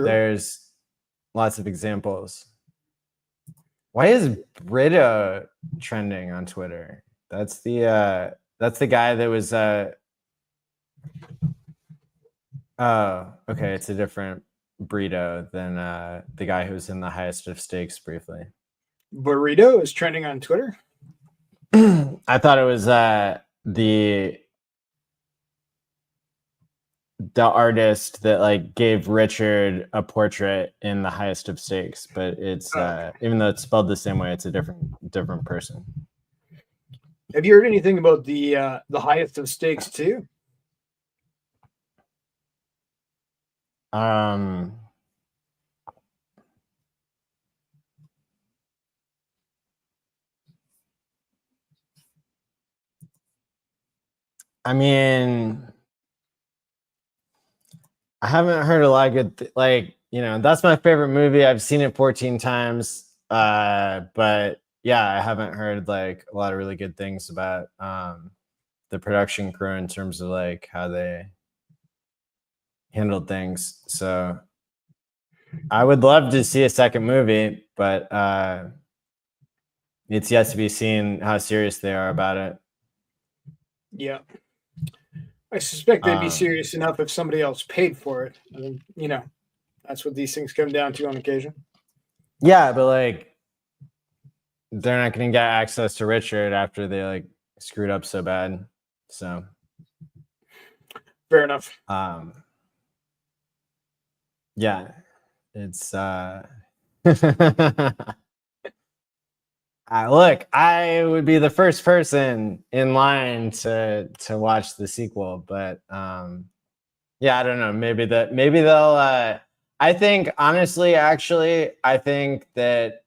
There's lots of examples. Why is Brito trending on Twitter? That's the guy that was oh, okay, it's a different Brito than the guy who was in the highest of stakes briefly. Burrito is trending on Twitter. I thought it was the artist that like gave Richard a portrait in the highest of stakes, but it's even though it's spelled the same way, it's a different person. Have you heard anything about the highest of stakes too? I mean, I haven't heard a lot of good that's my favorite movie. I've seen it 14 times. But yeah, I haven't heard like a lot of really good things about the production crew in terms of like how they handled things. So I would love to see a second movie, but it's yet to be seen how serious they are about it. Yeah. I suspect they'd be serious enough if somebody else paid for it. I mean, that's what these things come down to on occasion. Yeah, but like they're not going to get access to Richard after they like screwed up so bad. So fair enough. Yeah, it's look, I would be the first person in line to watch the sequel, but yeah, I don't know. Maybe they'll I think honestly, actually, I think that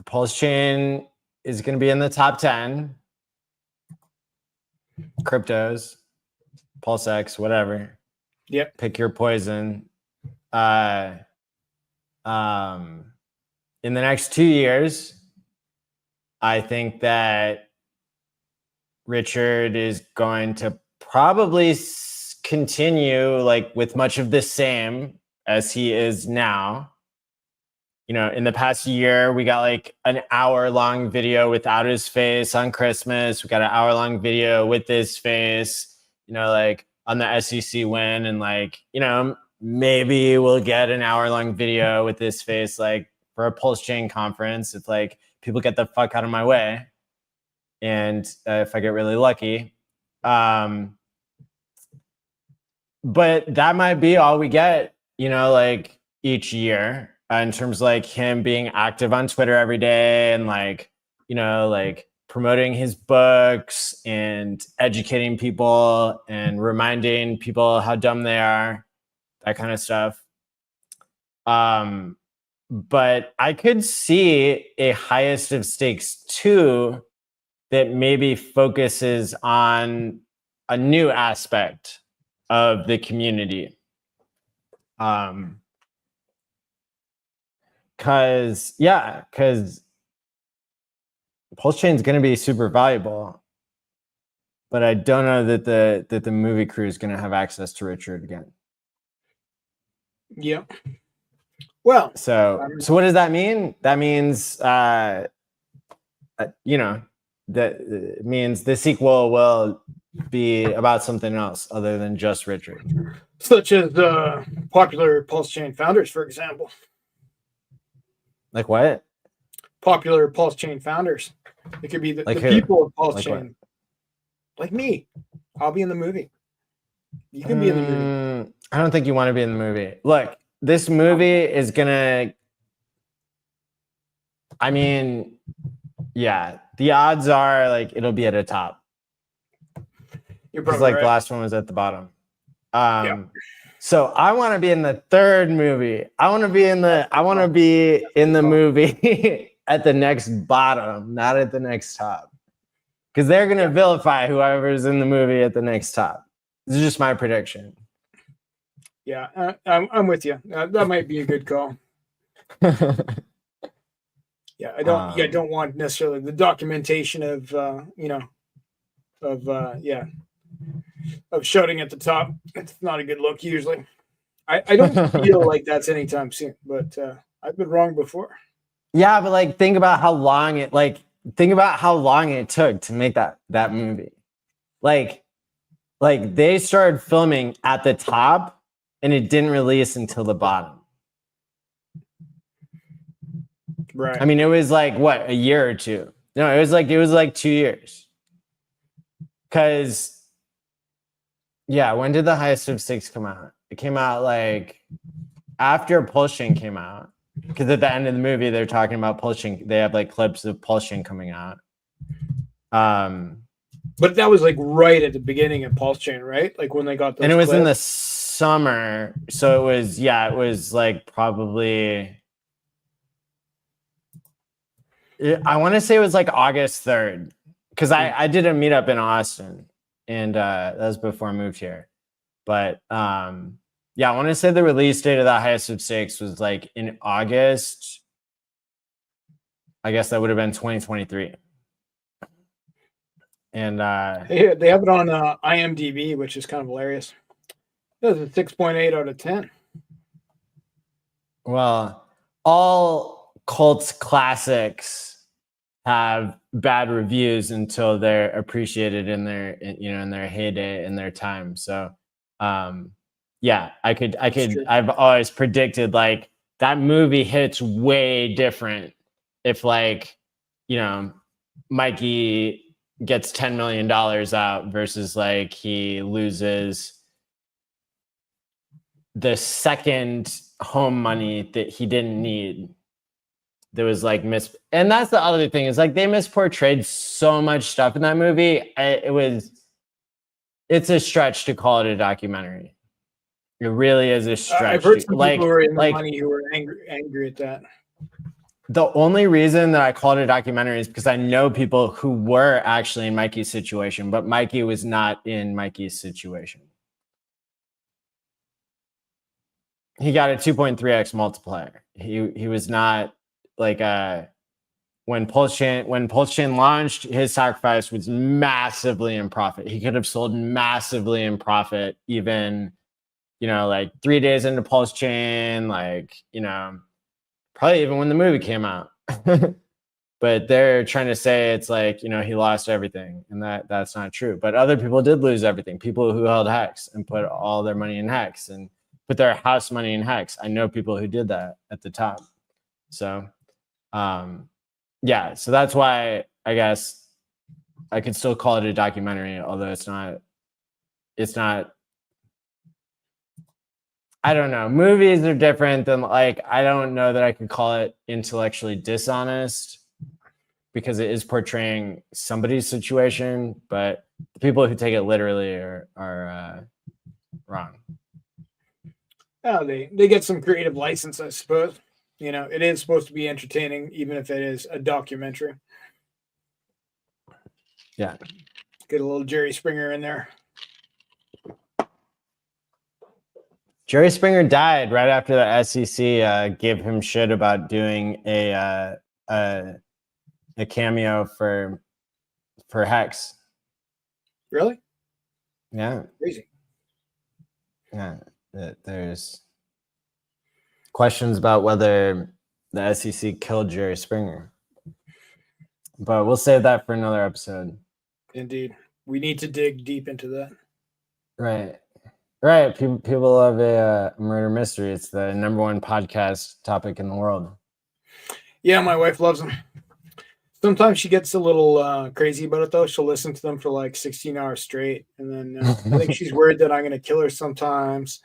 PulseChain is going to be in the top 10 cryptos, PulseX, whatever. Yep. Pick your poison. In the next 2 years, I think that Richard is going to probably continue like with much of the same as he is now. In the past year, we got like an hour-long video without his face on Christmas. We got an hour-long video with his face, like on the SEC win. And like, maybe we'll get an hour-long video with his face, like for a PulseChain conference, if like people get the fuck out of my way. And if I get really lucky. But that might be all we get, like each year. In terms of like him being active on Twitter every day and like, like promoting his books and educating people and reminding people how dumb they are, that kind of stuff. But I could see a highest of stakes 2 that maybe focuses on a new aspect of the community. Because PulseChain is going to be super valuable, but I don't know that the movie crew is going to have access to Richard again. Yeah. Well, so what does that mean? That means that means the sequel will be about something else other than just Richard. Such as popular PulseChain founders, for example. Like what? Popular PulseChain founders. It could be the people of PulseChain. Like me. I'll be in the movie. You can be in the movie. I don't think you want to be in the movie. Look, this movie is gonna. I mean, yeah, the odds are like it'll be at the top. You're probably like right. the last one was at the bottom. So I want to be in the third movie. I want to be in the movie at the next bottom, not at the next top. Because they're gonna vilify whoever's in the movie at the next top. This is just my prediction. Yeah, I'm with you. That might be a good call. Yeah, I don't want necessarily the documentation of of shouting at the top. It's not a good look usually. I don't feel like that's anytime soon, but I've been wrong before. Yeah, but like think about how long it took to make that movie. Like they started filming at the top and it didn't release until the bottom. Right. I mean, it was like what, a year or two? No, it was like 2 years. Because when did the Highest of Six come out? It came out like after PulseChain came out. Because at the end of the movie, they're talking about PulseChain. They have like clips of PulseChain coming out. But that was like right at the beginning of PulseChain, right? Like when they got those and it was clips. in the summer, so it was like probably. I want to say it was like August 3rd, because I did a meetup in Austin, and that was before I moved here. But I want to say the release date of the Highest of Six was like in August. I guess that would have been 2023. And they have it on IMDb, which is kind of hilarious. It was a 6.8 out of 10. Well, all cult classics have bad reviews until they're appreciated in their heyday, in their time. So I've always predicted like that movie hits way different if like, Mikey gets $10 million out versus like he loses the second home money that he didn't need. There was like and that's the other thing, is like they misportrayed so much stuff in that movie. It's a stretch to call it a documentary. It really is a stretch. I've heard some people who are in the money who are angry at that. The only reason that I called it a documentary is because I know people who were actually in Mikey's situation, but Mikey was not in Mikey's situation. He got a 2.3x multiplier. He was not like when PulseChain launched, his sacrifice was massively in profit. He could have sold massively in profit even, like 3 days into PulseChain, like, probably even when the movie came out. But they're trying to say it's like, he lost everything, and that's not true. But other people did lose everything. People who held Hex and put all their money in Hex and put their house money in Hex. I know people who did that at the top. So, so that's why I guess I could still call it a documentary, although it's not, I don't know. Movies are different than like, I don't know that I could call it intellectually dishonest because it is portraying somebody's situation, but the people who take it literally are wrong. Oh, they get some creative license, I suppose. It is supposed to be entertaining, even if it is a documentary. Yeah. Get a little Jerry Springer in there. Jerry Springer died right after the SEC gave him shit about doing a cameo for Hex. Really? Yeah. Crazy. Yeah. There's questions about whether the SEC killed Jerry Springer. but we'll save that for another episode. Indeed. We need to dig deep into that. Right. Right. People love a murder mystery. It's the #1 podcast topic in the world. Yeah, my wife loves them. Sometimes she gets a little crazy about it, though. She'll listen to them for like 16 hours straight. And then I think she's worried that I'm going to kill her sometimes.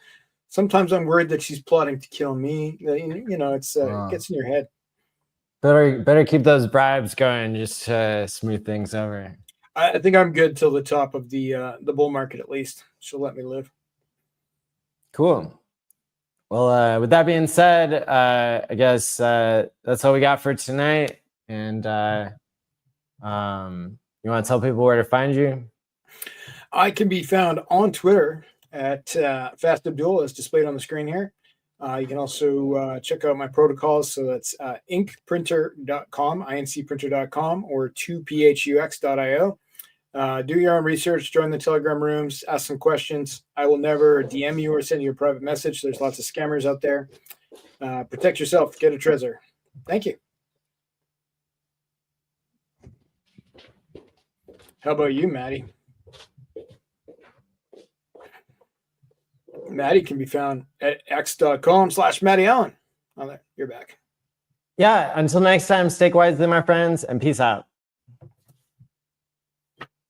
Sometimes I'm worried that she's plotting to kill me. You know, it gets in your head. Better keep those bribes going just to smooth things over. I think I'm good till the top of the bull market, at least. She'll let me live. Cool. Well, with that being said, I guess that's all we got for tonight. And you want to tell people where to find you? I can be found on Twitter at Fast Abdul, as displayed on the screen here. You can also check out my protocols. So that's inkprinter.com, incprinter.com, or 2phux.io. Do your own research, join the Telegram rooms, ask some questions. I will never DM you or send you a private message. There's lots of scammers out there. Protect yourself, get a Trezor. Thank you. How about you, Maddie? Maddie can be found at x.com/Maddie Allen. Oh, there, you're back. Yeah, until next time, stay wisely, my friends, and peace out.